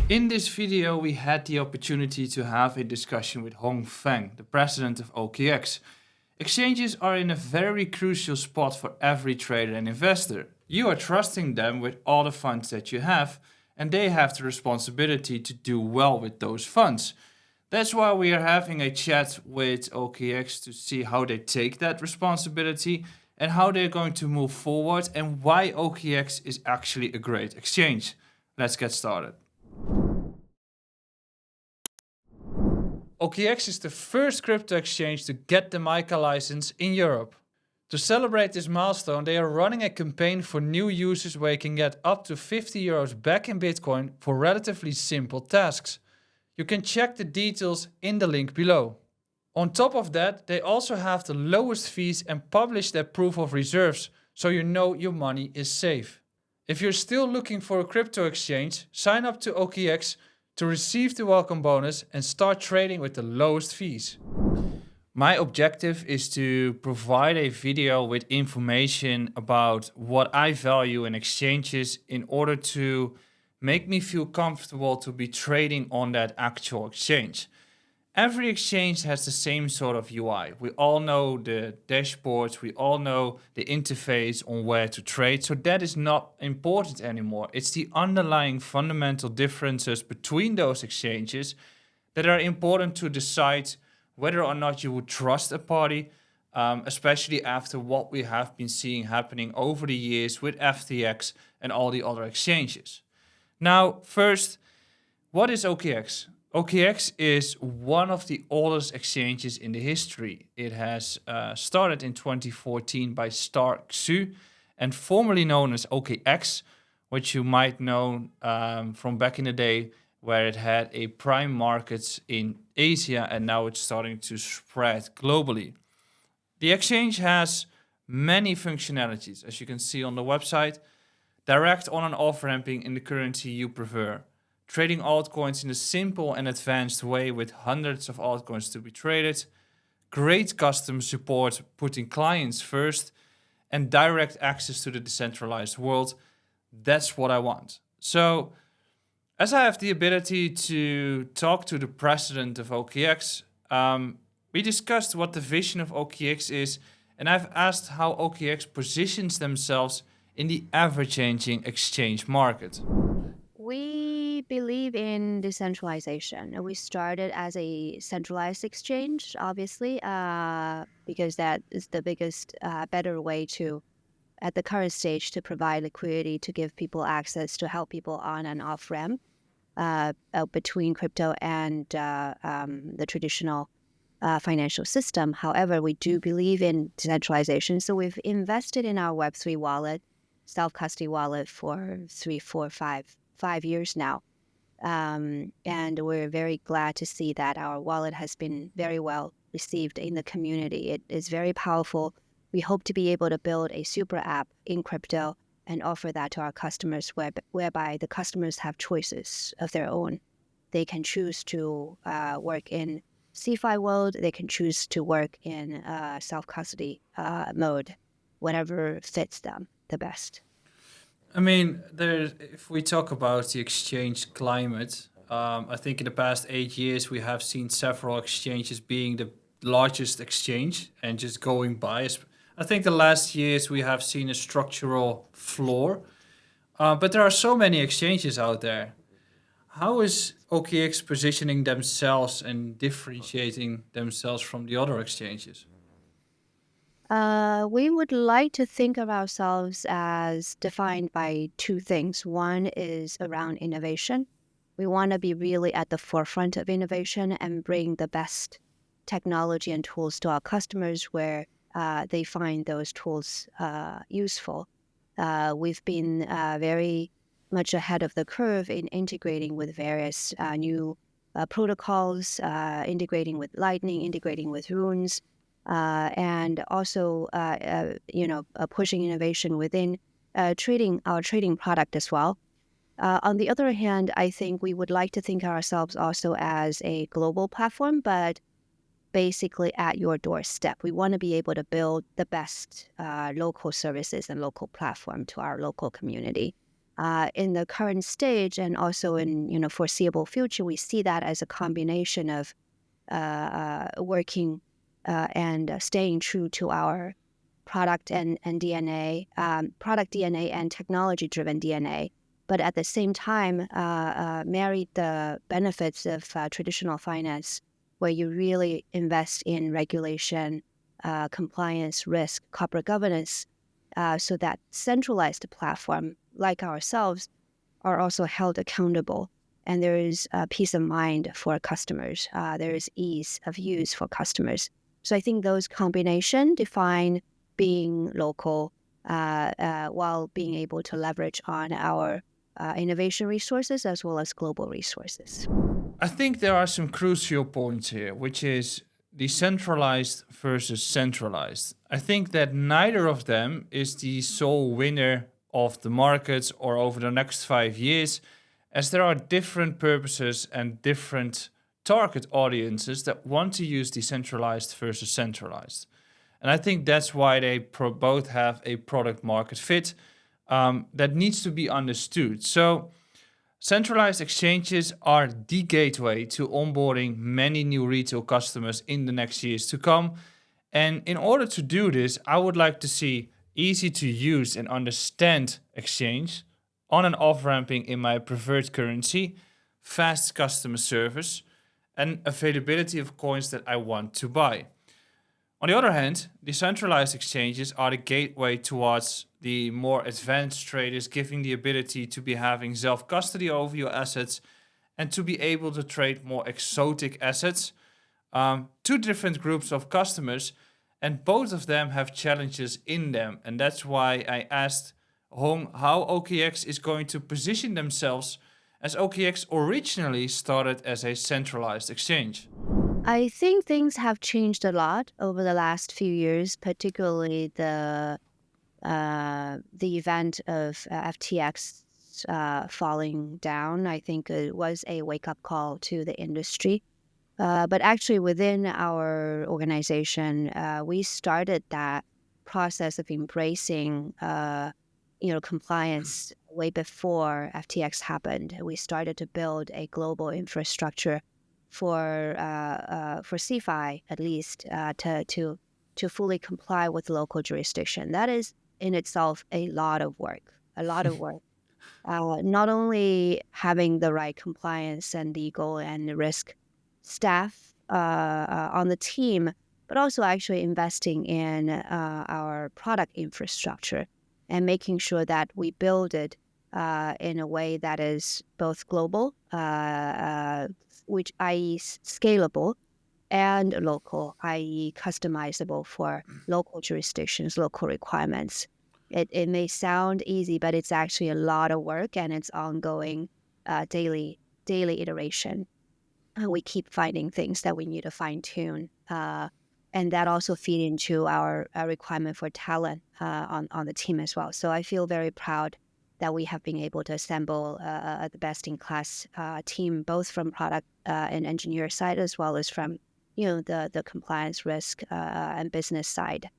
In this video, we had the opportunity to have a discussion with Fang, the president of OKX. Exchanges are in a very crucial spot for every trader and investor. You are trusting them with all the funds that you have, and they have the responsibility to do well with those funds. That's why we are having a chat with OKX to see how they take that responsibility and how they're going to move forward and why OKX is actually a great exchange. Let's get started. OKX is the first crypto exchange to get the MiCAR license in Europe. To celebrate this milestone, they are running a campaign for new users where you can get up to €50 back in Bitcoin for relatively simple tasks. You can check the details in the link below. On top of that, they also have the lowest fees and publish their proof of reserves, so you know your money is safe. If you're still looking for a crypto exchange, sign up to OKX to receive the welcome bonus and start trading with the lowest fees. My objective is to provide a video with information about what I value in exchanges in order to make me feel comfortable to be trading on that actual exchange. Every exchange has the same sort of UI. We all know the dashboards, we all know the interface on where to trade, so that is not important anymore. It's the underlying fundamental differences between those exchanges that are important to decide whether or not you would trust a party, especially after what we have been seeing happening over the years with FTX and all the other exchanges. Now, first, what is OKX? OKX is one of the oldest exchanges in the history. It has started in 2014 by Star Xu and formerly known as OKX, which you might know from back in the day where it had a prime market in Asia and now it's starting to spread globally. The exchange has many functionalities, as you can see on the website. Direct on and off ramping in the currency you prefer. Trading altcoins in a simple and advanced way with hundreds of altcoins to be traded. Great custom support, putting clients first. And direct access to the decentralized world. That's what I want. So, as I have the ability to talk to the president of OKX, we discussed what the vision of OKX is, and I've asked how OKX positions themselves in the ever-changing exchange market. We believe in decentralization. We started as a centralized exchange, obviously, because that is the biggest, better way to, at the current stage, to provide liquidity, to give people access, to help people on and off ramp between crypto and the traditional financial system. However, we do believe in decentralization, so we've invested in our Web3 wallet, self-custody wallet for 5 years now. And we're very glad to see that our wallet has been very well received in the community. It is very powerful. We hope to be able to build a super app in crypto and offer that to our customers whereby the customers have choices of their own. They can choose to work in CeFi world. They can choose to work in self-custody mode, whatever fits them the best. I mean, if we talk about the exchange climate, I think in the past 8 years we have seen several exchanges being the largest exchange and just going by. I think the last years we have seen a structural floor, but there are so many exchanges out there. How is OKX positioning themselves and differentiating themselves from the other exchanges? We would like to think of ourselves as defined by two things. One is around innovation. We want to be really at the forefront of innovation and bring the best technology and tools to our customers where they find those tools useful. We've been very much ahead of the curve in integrating with various new protocols, integrating with Lightning, integrating with runes, and also pushing innovation within our trading product as well. On the other hand, I think we would like to think of ourselves also as a global platform, but basically at your doorstep. We want to be able to build the best local services and local platform to our local community. In the current stage and also in foreseeable future, we see that as a combination of working and staying true to our product and DNA, product DNA and technology-driven DNA, but at the same time, marry the benefits of traditional finance, where you really invest in regulation, compliance, risk, corporate governance, so that centralized platform like ourselves are also held accountable. And there is peace of mind for customers. There is ease of use for customers. So I think those combination define being local while being able to leverage on our innovation resources as well as global resources. I think there are some crucial points here, which is decentralized versus centralized. I think that neither of them is the sole winner of the markets or over the next 5 years, as there are different purposes and different target audiences that want to use decentralized versus centralized. And I think that's why they both have a product market fit that needs to be understood. So centralized exchanges are the gateway to onboarding many new retail customers in the next years to come. And in order to do this, I would like to see easy to use and understand exchange, on and off ramping in my preferred currency, fast customer service, and availability of coins that I want to buy. On the other hand, decentralized exchanges are the gateway towards the more advanced traders, giving the ability to be having self-custody over your assets and to be able to trade more exotic assets. Two different groups of customers, and both of them have challenges in them. And that's why I asked Hong how OKX is going to position themselves, as OKX originally started as a centralized exchange. I think things have changed a lot over the last few years, particularly the event of FTX falling down. I think it was a wake-up call to the industry. But actually, within our organization, we started that process of embracing, compliance way before FTX happened. We started to build a global infrastructure for CFI at least to fully comply with local jurisdiction. That is in itself a lot of work. Not only having the right compliance and legal and risk staff on the team, but also actually investing in our product infrastructure and making sure that we build it in a way that is both global, which i.e. scalable, and local, i.e. customizable for local jurisdictions, local requirements. It may sound easy, but it's actually a lot of work, and it's ongoing daily iteration. We keep finding things that we need to fine tune, and that also feed into our requirement for talent on the team as well. So I feel very proud that we have been able to assemble the best-in-class team, both from product and engineer side, as well as from the compliance, risk, and business side,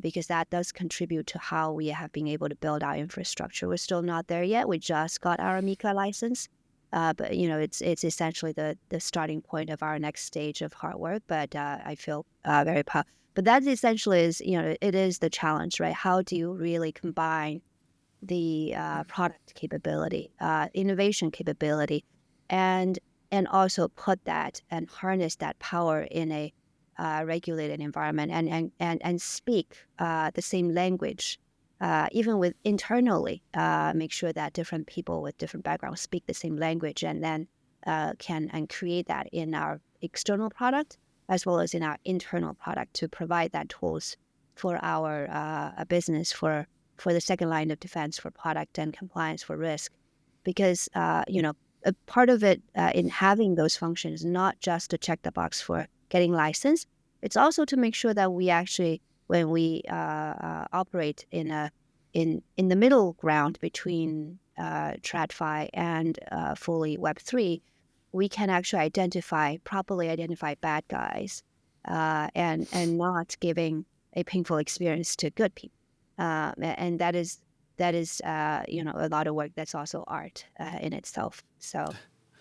because that does contribute to how we have been able to build our infrastructure. We're still not there yet. We just got our MiCAR license, but it's essentially the starting point of our next stage of hard work. But I feel very proud. But that essentially is, it is the challenge, right? How do you really combine the product capability, innovation capability, and also put that and harness that power in a regulated environment and speak the same language, even with internally, make sure that different people with different backgrounds speak the same language, and then can create that in our external product as well as in our internal product to provide that tools for our business, for the second line of defense, for product and compliance, for risk. Because, a part of it in having those functions, not just to check the box for getting licensed, it's also to make sure that we actually, when we operate in the middle ground between TradFi and fully Web3, we can actually properly identify bad guys and not giving a painful experience to good people. And that is that is, a lot of work. That's also art in itself. So,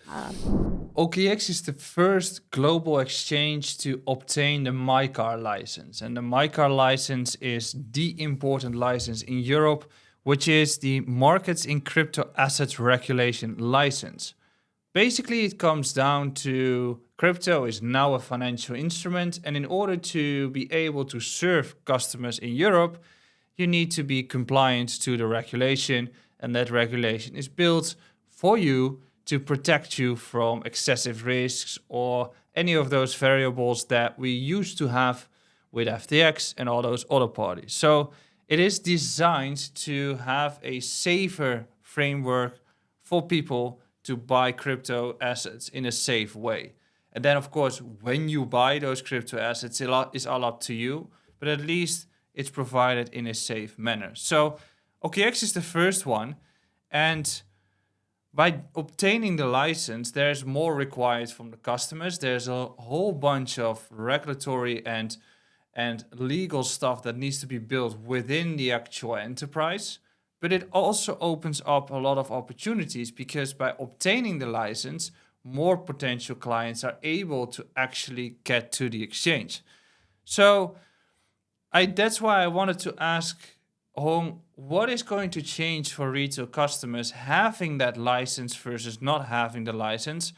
um, OKX is the first global exchange to obtain the MiCAR license. And the MiCAR license is the important license in Europe, which is the Markets in Crypto Assets Regulation license. Basically, it comes down to crypto is now a financial instrument, and in order to be able to serve customers in Europe, you need to be compliant to the regulation, and that regulation is built for you to protect you from excessive risks or any of those variables that we used to have with FTX and all those other parties. So it is designed to have a safer framework for people to buy crypto assets in a safe way. And then, of course, when you buy those crypto assets, it's all up to you, but at least it's provided in a safe manner. So OKX is the first one, and by obtaining the license, there's more required from the customers. There's a whole bunch of regulatory and legal stuff that needs to be built within the actual enterprise. But it also opens up a lot of opportunities because by obtaining the license, more potential clients are able to actually get to the exchange. So that's why I wanted to ask Hong, what is going to change for retail customers having that license versus not having the license?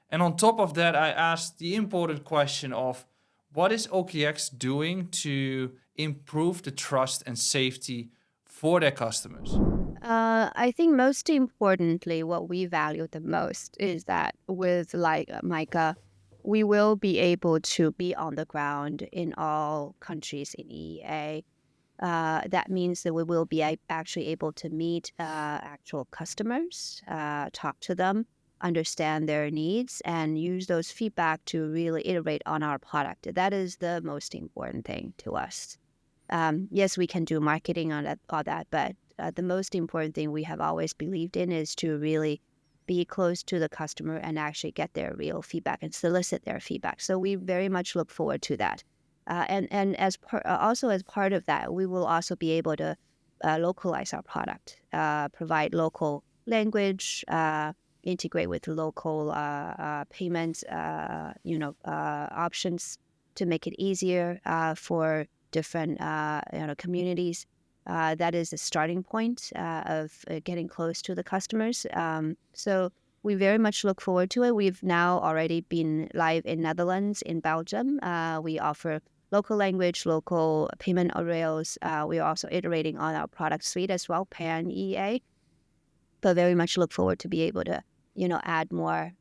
And on top of that, I asked the important question of what is OKX doing to improve the trust and safety for their customers? I think most importantly, what we value the most is that with like MiCA, we will be able to be on the ground in all countries in EEA. That means that we will be actually able to meet actual customers, talk to them, understand their needs, and use those feedback to really iterate on our product. That is the most important thing to us. Yes, we can do marketing on all that, but the most important thing we have always believed in is to really be close to the customer and actually get their real feedback and solicit their feedback. So we very much look forward to that. And also as part of that, we will also be able to localize our product, provide local language, integrate with local payments, options to make it easier for different communities. That is the starting point of getting close to the customers. So we very much look forward to it. We've now already been live in Netherlands, in Belgium. We offer local language, local payment rails. We are also iterating on our product suite as well, pan EA. But very much look forward to be able to, add more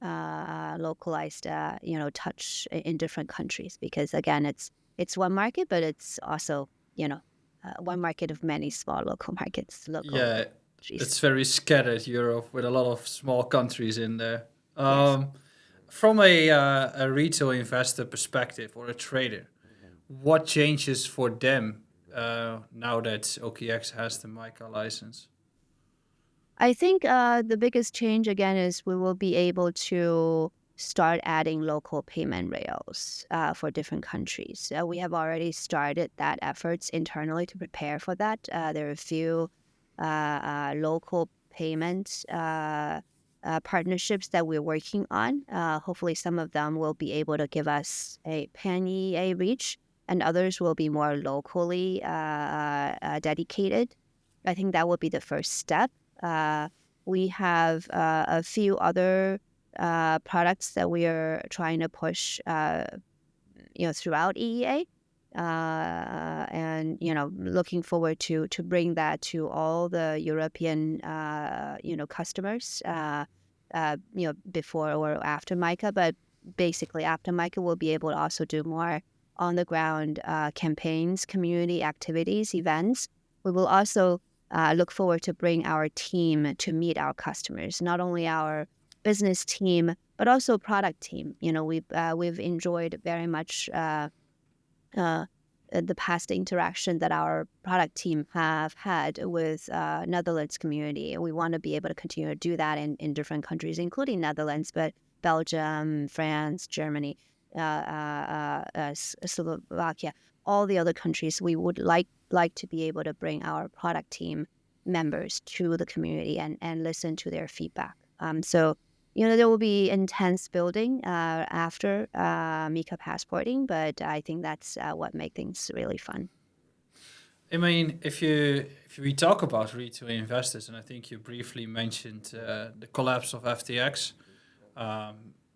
localized, touch in different countries. Because again, it's one market, but it's also, one market of many small local markets. Yeah, Countries. it's very scattered Europe with a lot of small countries in there. Yes. From a retail investor perspective or a trader, what changes for them now that OKX has the MiCAR license? I think the biggest change again is we will be able to start adding local payment rails for different countries. We have already started that efforts internally to prepare for that. There are a few local payment partnerships that we're working on. Hopefully some of them will be able to give us a pan-EA reach, and others will be more locally dedicated. I think that will be the first step. We have a few other products that we are trying to push, throughout EEA, and looking forward to bring that to all the European customers, before or after MiCA. But basically, after MiCA, we'll be able to also do more on the ground campaigns, community activities, events. We will also look forward to bring our team to meet our customers, not only our business team, but also product team. We've enjoyed very much the past interaction that our product team have had with Netherlands community. We want to be able to continue to do that in different countries, including Netherlands, but Belgium, France, Germany, Slovakia, all the other countries. We would like to be able to bring our product team members to the community and listen to their feedback. So there will be intense building after MiCAR passporting, but I think that's what makes things really fun. I mean, if we talk about retail investors, and I think you briefly mentioned the collapse of FTX.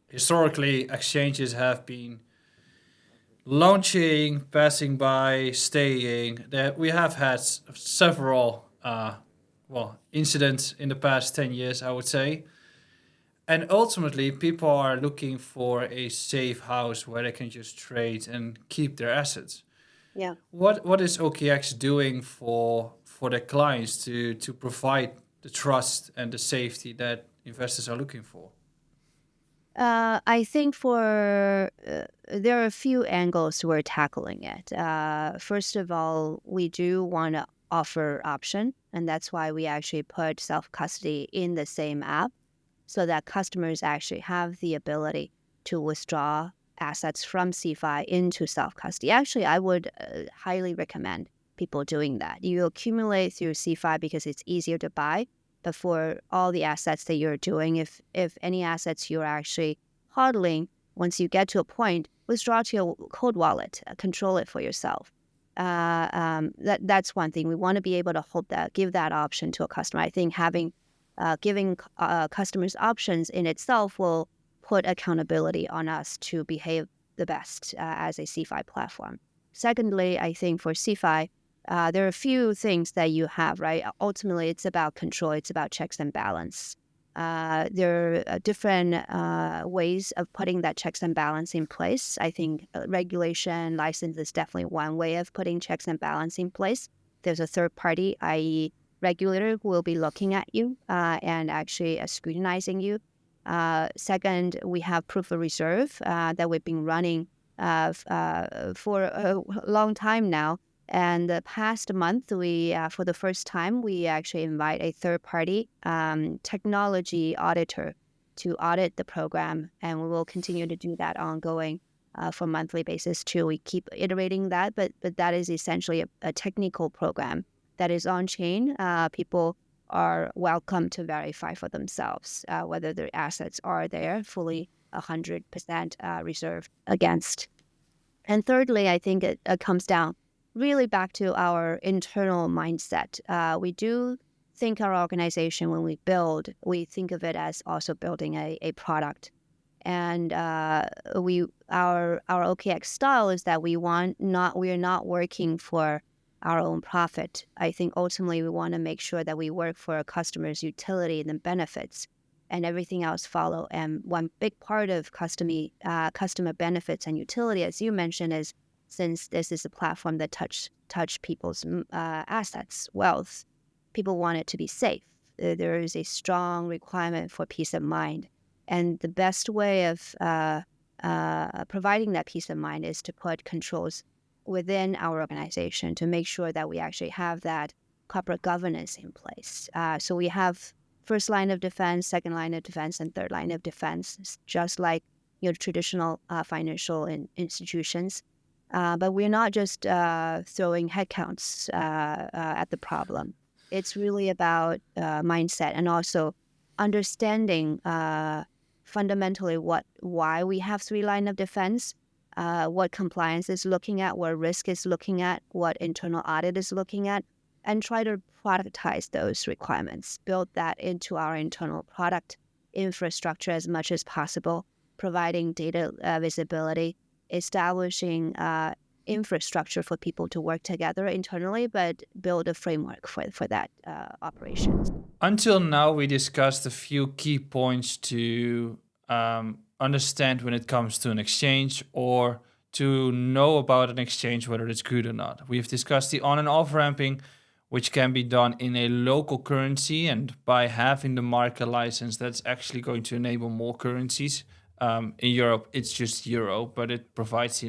Historically, exchanges have been launching, passing by, staying. That we have had several incidents in the past 10 years, I would say. And ultimately, people are looking for a safe house where they can just trade and keep their assets. Yeah. What is OKX doing for their clients to provide the trust and the safety that investors are looking for? I think there are a few angles we're tackling it. First of all, we do want to offer option, and that's why we actually put self-custody in the same app so that customers actually have the ability to withdraw assets from CeFi into self-custody. Actually, I would highly recommend people doing that. You accumulate through CeFi because it's easier to buy, but for all the assets that you're doing, if any assets you're actually hodling, once you get to a point, withdraw to your cold wallet, control it for yourself. That's one thing. We want to be able to give that option to a customer. I think giving customers options in itself will put accountability on us to behave the best as a CeFi platform. Secondly, I think for CeFi, there are a few things that you have, right? Ultimately, it's about control. It's about checks and balance. There are different ways of putting that checks and balance in place. I think regulation, license is definitely one way of putting checks and balance in place. There's a third party, i.e. regulator, who will be looking at you and actually scrutinizing you. Second, we have proof of reserve that we've been running for a long time now. And the past month, for the first time, we actually invite a third-party technology auditor to audit the program, and we will continue to do that ongoing for monthly basis too. We keep iterating that, but that is essentially a technical program that is on chain. People are welcome to verify for themselves whether their assets are there fully 100% reserved against. And thirdly, I think it comes down really back to our internal mindset. We do think our organization, when we build, we think of it as also building a product. And our OKX style is that we are not working for our own profit. I think ultimately we want to make sure that we work for our customers' utility and the benefits, and everything else follow. And one big part of customer benefits and utility, as you mentioned, is since this is a platform that touch people's assets, wealth, people want it to be safe. There is a strong requirement for peace of mind. And the best way of providing that peace of mind is to put controls within our organization to make sure that we actually have that corporate governance in place. So we have first line of defense, second line of defense, and third line of defense, just like traditional financial institutions. But we're not just throwing headcounts at the problem. It's really about mindset and also understanding fundamentally why we have three line of defense, what compliance is looking at, what risk is looking at, what internal audit is looking at, and try to productize those requirements, build that into our internal product infrastructure as much as possible, providing data visibility, establishing infrastructure for people to work together internally, but build a framework for that operations. Until now, we discussed a few key points to understand when it comes to an exchange or to know about an exchange, whether it's good or not. We've discussed the on and off ramping, which can be done in a local currency, and by having the market license, that's actually going to enable more currencies. In Europe, it's just euro, but it provides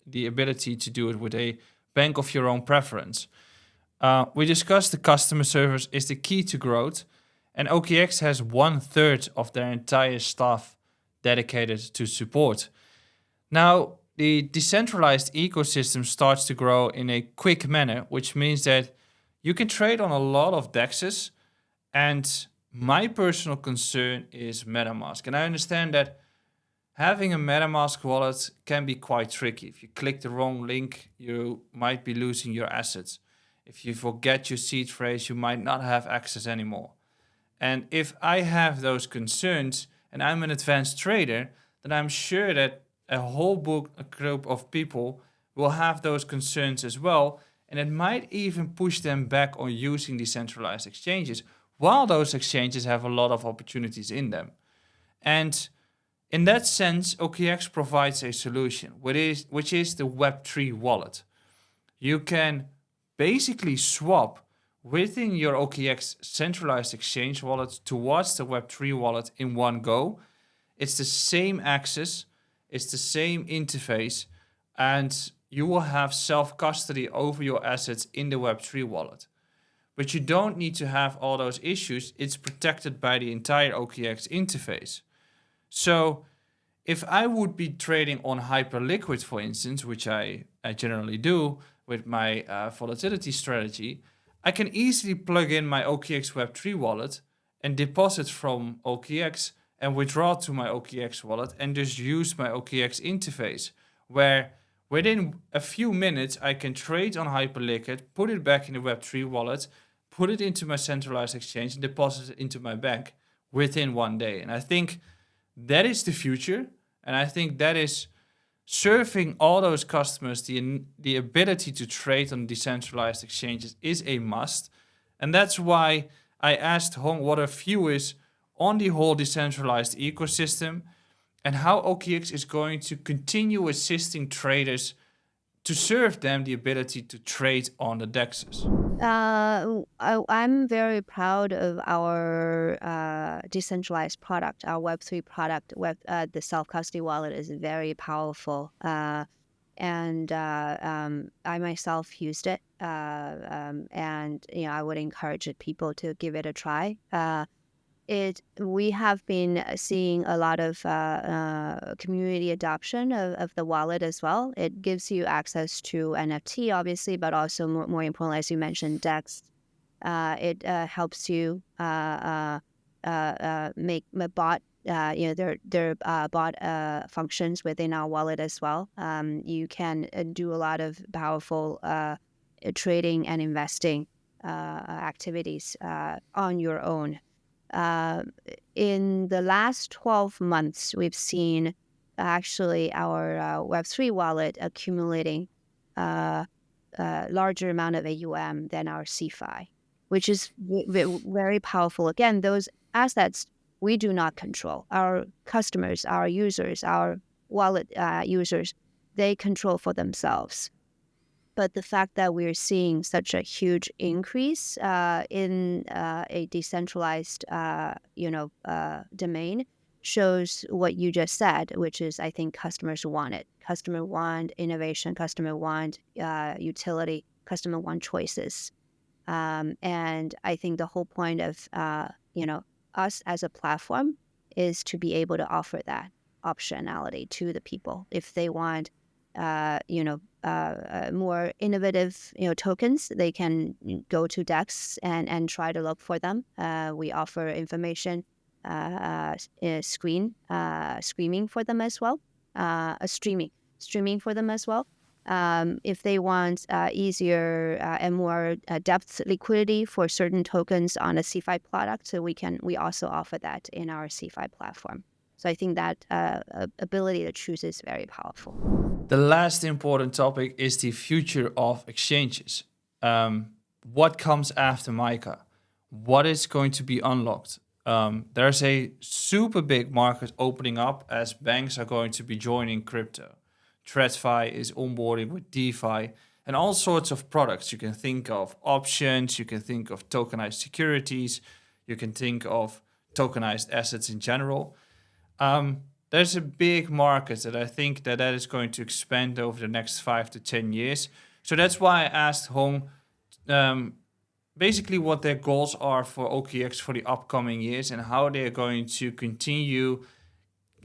the ability to do it with a bank of your own preference. We discussed the customer service is the key to growth, and OKX has 1/3 of their entire staff dedicated to support. Now, the decentralized ecosystem starts to grow in a quick manner, which means that You can trade on a lot of DEXs, and my personal concern is MetaMask. And I understand that having a MetaMask wallet can be quite tricky. If you click the wrong link, you might be losing your assets. If you forget your seed phrase, you might not have access anymore. And if I have those concerns and I'm an advanced trader, then I'm sure that a group of people will have those concerns as well. And it might even push them back on using decentralized exchanges, while those exchanges have a lot of opportunities in them. And in that sense, OKX provides a solution, which is the Web3 wallet. You can basically swap within your OKX centralized exchange wallet towards the Web3 wallet in one go. It's the same access, it's the same interface, and you will have self-custody over your assets in the Web3 wallet. But you don't need to have all those issues. It's protected by the entire OKX interface. So if I would be trading on Hyperliquid, for instance, which I generally do with my volatility strategy, I can easily plug in my OKX Web3 wallet and deposit from OKX and withdraw to my OKX wallet and just use my OKX interface, where within a few minutes I can trade on Hyperliquid, put it back in the Web3 wallet, put it into my centralized exchange and deposit it into my bank within one day. And I think that is the future. And I think that is serving all those customers the ability to trade on decentralized exchanges is a must. And that's why I asked Hong what her view is on the whole decentralized ecosystem and how OKX is going to continue assisting traders to serve them the ability to trade on the DEXs. I'm very proud of our decentralized product, our Web3 product. The self-custody wallet is very powerful. And I myself used it. And I would encourage people to give it a try. We have been seeing a lot of community adoption of the wallet as well. It gives you access to NFT, obviously, but also more importantly, as you mentioned, DEX. It helps you make bot. There are bot functions within our wallet as well. You can do a lot of powerful trading and investing activities on your own. In the last 12 months, we've seen actually our Web3 wallet accumulating a larger amount of AUM than our CeFi, which is very powerful. Again, those assets we do not control. Our customers, our users, our wallet users, they control for themselves. But the fact that we're seeing such a huge increase in a decentralized, domain shows what you just said, which is I think customers want it. Customer want innovation. Customer want utility. Customer want choices. And I think the whole point of us as a platform is to be able to offer that optionality to the people if they want. More innovative, tokens, they can go to DEX and try to look for them. We offer information streaming for them as well, streaming for them as well. If they want easier and more depth liquidity for certain tokens on a CeFi product, so we also offer that in our CeFi platform. So I think that ability to choose is very powerful. The last important topic is the future of exchanges. What comes after MiCAR? What is going to be unlocked? There's a super big market opening up as banks are going to be joining crypto. TradFi is onboarding with DeFi and all sorts of products. You can think of options, you can think of tokenized securities, you can think of tokenized assets in general. There's a big market that I think that is going to expand over the next 5 to 10 years. So that's why I asked Hong basically what their goals are for OKX for the upcoming years and how they're going to continue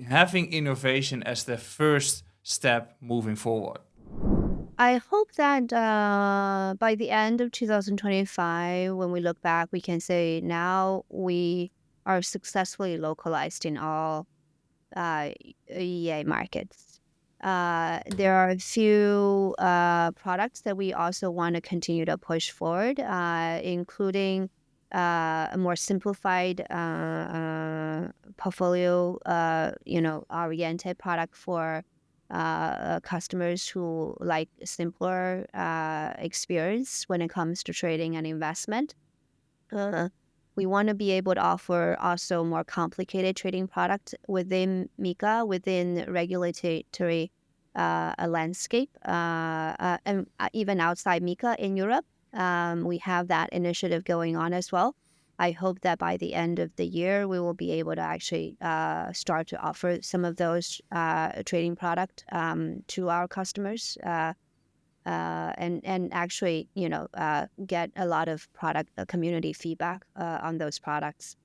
having innovation as their first step moving forward. I hope that by the end of 2025, when we look back, we can say now we are successfully localized in all uh, EA markets. There are a few products that we also want to continue to push forward, including a more simplified portfolio, oriented product for customers who like simpler experience when it comes to trading and investment. Uh, we want to be able to offer also more complicated trading products within MiCA, within regulatory landscape, and even outside MiCA in Europe. We have that initiative going on as well. I hope that by the end of the year, we will be able to actually start to offer some of those trading product to our customers. And actually, get a lot of product community feedback on those products.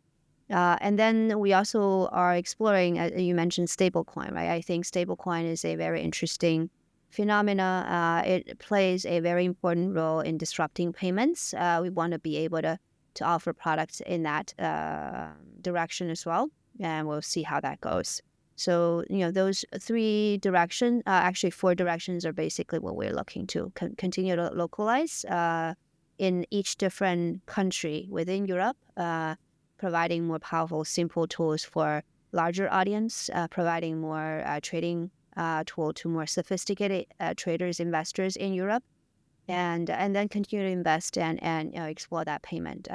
And then we also are exploring, you mentioned stablecoin, right? I think stablecoin is a very interesting phenomena. It plays a very important role in disrupting payments. We want to be able to offer products in that direction as well, and we'll see how that goes. So, those three directions, actually four directions, are basically what we're looking to continue to localize in each different country within Europe, providing more powerful, simple tools for larger audience, providing more trading tool to more sophisticated traders, investors in Europe, and then continue to invest and explore that payment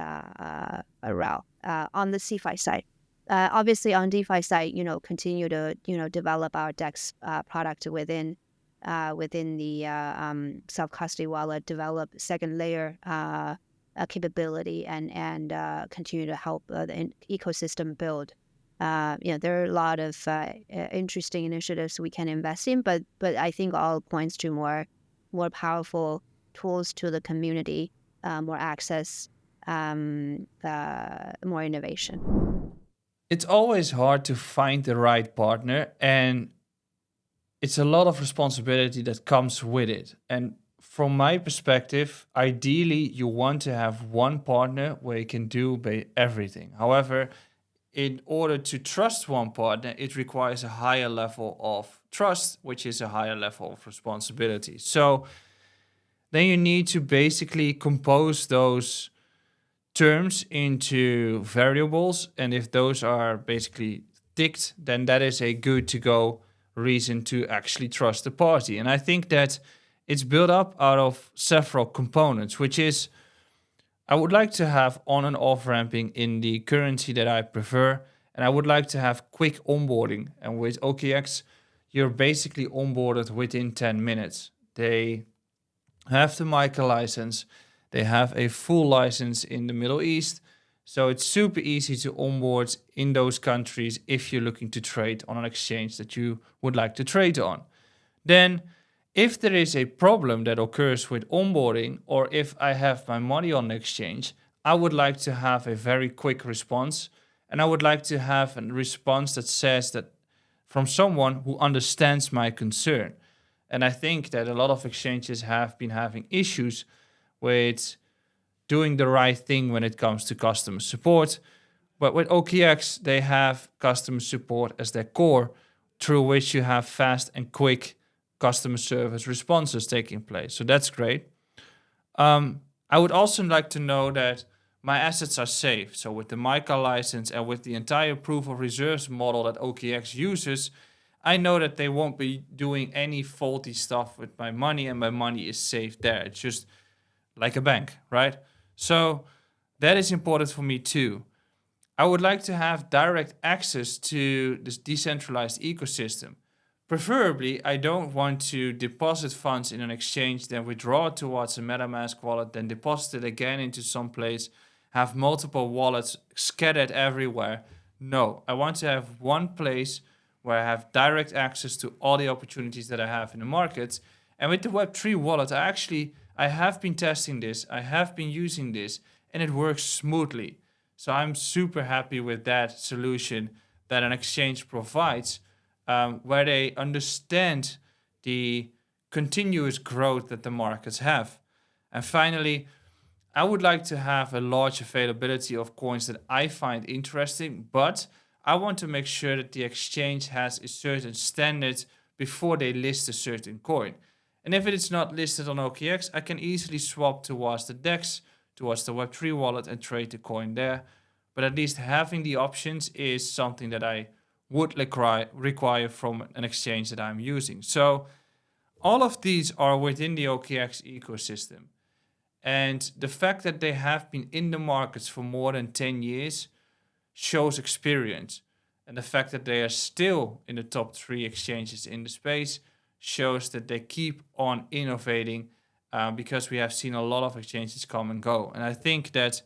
route on the CeFi side. Obviously, on DeFi side, continue to develop our DEX product within the self custody wallet, develop second layer capability, and continue to help the ecosystem build. There are a lot of interesting initiatives we can invest in, but I think all points to more powerful tools to the community, more access, more innovation. It's always hard to find the right partner, and it's a lot of responsibility that comes with it. And from my perspective, ideally, you want to have one partner where you can do everything. However, in order to trust one partner, it requires a higher level of trust, which is a higher level of responsibility. So then you need to basically compose those terms into variables, and if those are basically ticked, then that is a good to go reason to actually trust the party. And I think that it's built up out of several components, which is I would like to have on and off ramping in the currency that I prefer, and I would like to have quick onboarding. And with OKX, you're basically onboarded within 10 minutes. They have the MiCAR license. They have a full license in the Middle East. So it's super easy to onboard in those countries if you're looking to trade on an exchange that you would like to trade on. Then, if there is a problem that occurs with onboarding, or if I have my money on the exchange, I would like to have a very quick response. And I would like to have a response that says that from someone who understands my concern. And I think that a lot of exchanges have been having issues with doing the right thing when it comes to customer support. But with OKX, they have customer support as their core, through which you have fast and quick customer service responses taking place. So that's great. I would also like to know that my assets are safe. So with the MiCAR license and with the entire proof of reserves model that OKX uses, I know that they won't be doing any faulty stuff with my money, and my money is safe there. It's just like a bank, right? So that is important for me too. I would like to have direct access to this decentralized ecosystem. Preferably, I don't want to deposit funds in an exchange, then withdraw it towards a MetaMask wallet, then deposit it again into some place, have multiple wallets scattered everywhere. No, I want to have one place where I have direct access to all the opportunities that I have in the markets. And with the Web3 wallet, I have been testing this, I have been using this, and it works smoothly. So I'm super happy with that solution that an exchange provides, where they understand the continuous growth that the markets have. And finally, I would like to have a large availability of coins that I find interesting, but I want to make sure that the exchange has a certain standard before they list a certain coin. And if it is not listed on OKX, I can easily swap towards the DEX, towards the Web3 wallet and trade the coin there. But at least having the options is something that I would require from an exchange that I'm using. So all of these are within the OKX ecosystem. And the fact that they have been in the markets for more than 10 years shows experience. And the fact that they are still in the top 3 exchanges in the space shows that they keep on innovating, because we have seen a lot of exchanges come and go. And I think that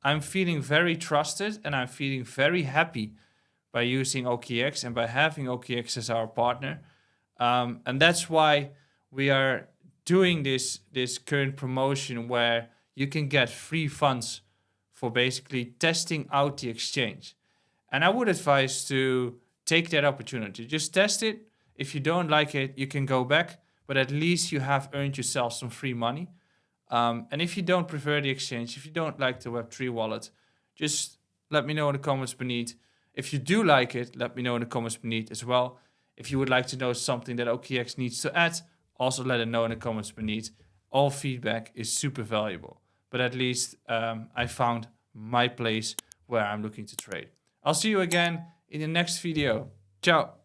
I'm feeling very trusted and I'm feeling very happy by using OKX and by having OKX as our partner. And that's why we are doing this current promotion where you can get free funds for basically testing out the exchange. And I would advise to take that opportunity. Just test it. If you don't like it, you can go back, but at least you have earned yourself some free money. And if you don't prefer the exchange, if you don't like the Web3 wallet, just let me know in the comments beneath. If you do like it, let me know in the comments beneath as well. If you would like to know something that OKX needs to add, also let it know in the comments beneath. All feedback is super valuable. But at least I found my place where I'm looking to trade. I'll see you again in the next video. Ciao.